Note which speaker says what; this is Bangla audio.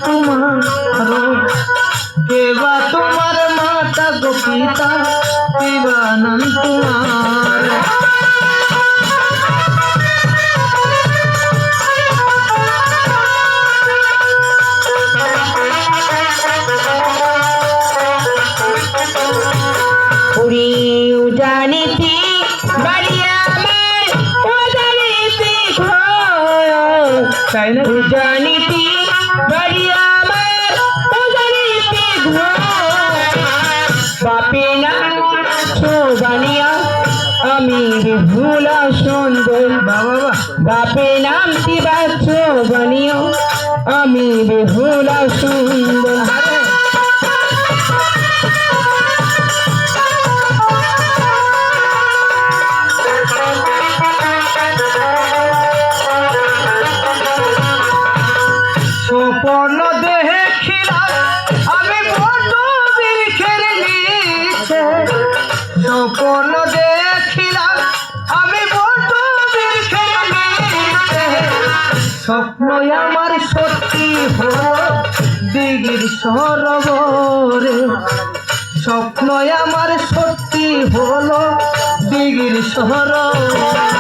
Speaker 1: তোমার কেবা তোমার মাতা গো পিতা কেবা নাম তোমার
Speaker 2: পুরি উজানিতি বাড়িয়া আমার উজানিতি
Speaker 1: তাই না
Speaker 2: উজানিতি বাড়িয়া আমার উজানিতি বাপি না শোভানিয়া আমি বিভুলা সুন্দর
Speaker 1: বাবা
Speaker 2: বাপে নাম শিবা শোভানিয়া আমি বিভুলা সুন্দর
Speaker 1: স্বপ্ন দেখিলাম আমি বড় বৃক্ষের নিচে স্বপ্ন দেখিলাম আমি বড় বৃক্ষের নিচে স্বপ্ন আমার সত্যি হলো দিঘির সরোবরে স্বপ্ন আমার সত্যি হলো দিঘির সরোবরে